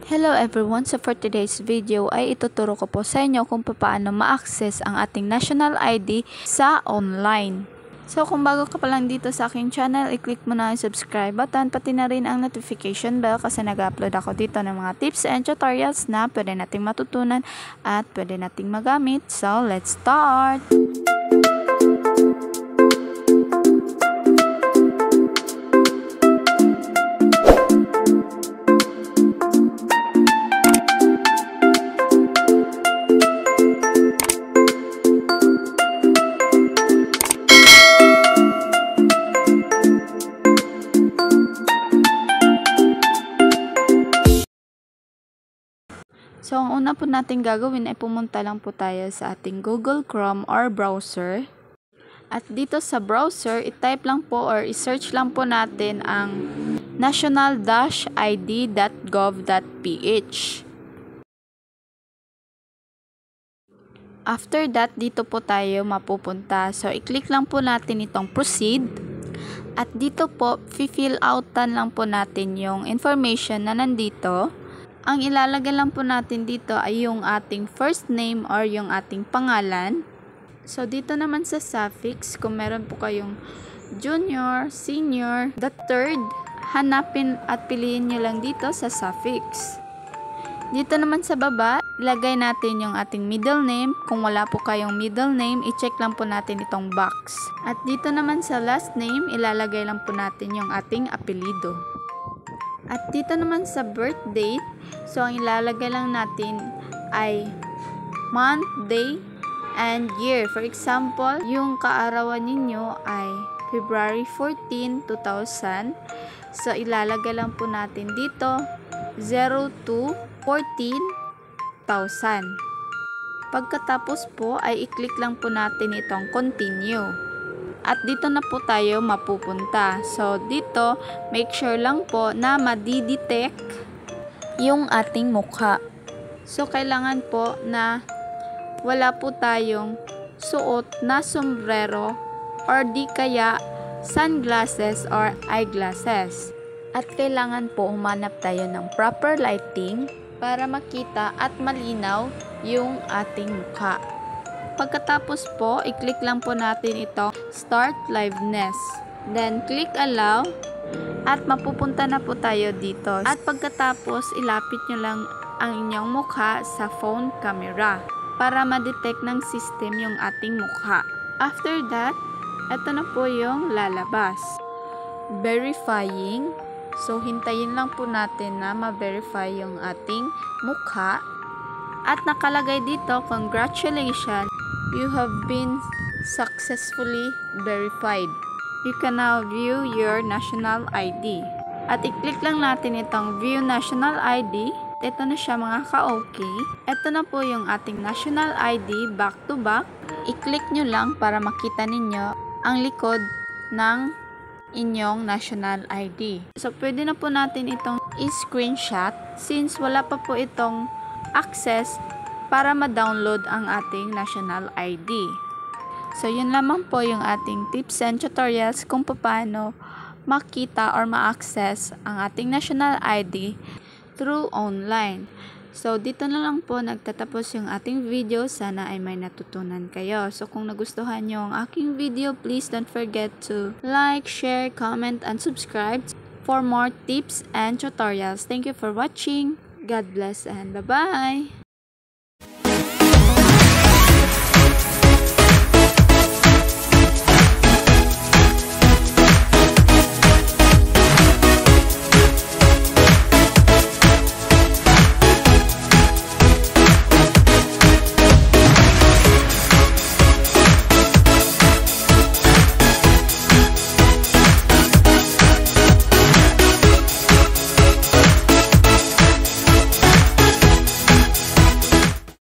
Hello everyone! So for today's video ay ituturo ko po sa inyo kung paano ma-access ang ating national ID sa online. So kung bago ka pa lang dito sa aking channel, i-click mo na ang subscribe button, pati na rin ang notification bell kasi nag-upload ako dito ng mga tips and tutorials na pwede nating matutunan at pwede nating magamit. So let's start! So, ang una po natin gagawin ay pumunta lang po tayo sa ating Google Chrome or browser. At dito sa browser, i-type lang po or i-search lang po natin ang national-id.gov.ph. After that, dito po tayo mapupunta. So, i-click lang po natin itong proceed. At dito po, fill outan lang po natin yung information na nandito. Ang ilalagay lang po natin dito ay yung ating first name or yung ating pangalan. So, dito naman sa suffix, kung meron po kayong junior, senior, the third, hanapin at piliin nyo lang dito sa suffix. Dito naman sa baba, ilagay natin yung ating middle name. Kung wala po kayong middle name, i-check lang po natin itong box. At dito naman sa last name, ilalagay lang po natin yung ating apelido. At dito naman sa birth date, so ang ilalagay lang natin ay month, day, and year. For example, yung kaarawan ninyo ay February 14, 2000. So ilalagay lang po natin dito 02/14/1000. Pagkatapos po ay i-click lang po natin itong continue. At dito na po tayo mapupunta. So, dito, make sure lang po na madidetect yung ating mukha. So, kailangan po na wala po tayong suot na sombrero or di kaya sunglasses or eyeglasses. At kailangan po humanap tayo ng proper lighting para makita at malinaw yung ating mukha. Pagkatapos po, i-click lang po natin ito, Start Liveness. Then, click Allow. At mapupunta na po tayo dito. At pagkatapos, ilapit nyo lang ang inyong mukha sa phone camera para ma-detect ng system yung ating mukha. After that, ito na po yung lalabas. Verifying. So, hintayin lang po natin na ma-verify yung ating mukha. At nakalagay dito, congratulations! You have been successfully verified. You can now view your national ID. At i-click lang natin itong view national ID. Ito na siya mga ka-okay. Ito na po yung ating national ID back to back. I-click nyo lang para makita ninyo ang likod ng inyong national ID. So, pwede na po natin itong i-screenshot since wala pa po itong access para ma-download ang ating national ID. So, yun lamang po yung ating tips and tutorials kung paano makita or ma-access ang ating national ID through online. So, dito na lang po nagtatapos yung ating video. Sana ay may natutunan kayo. So, kung nagustuhan nyo ang aking video, please don't forget to like, share, comment, and subscribe for more tips and tutorials. Thank you for watching. God bless and bye-bye!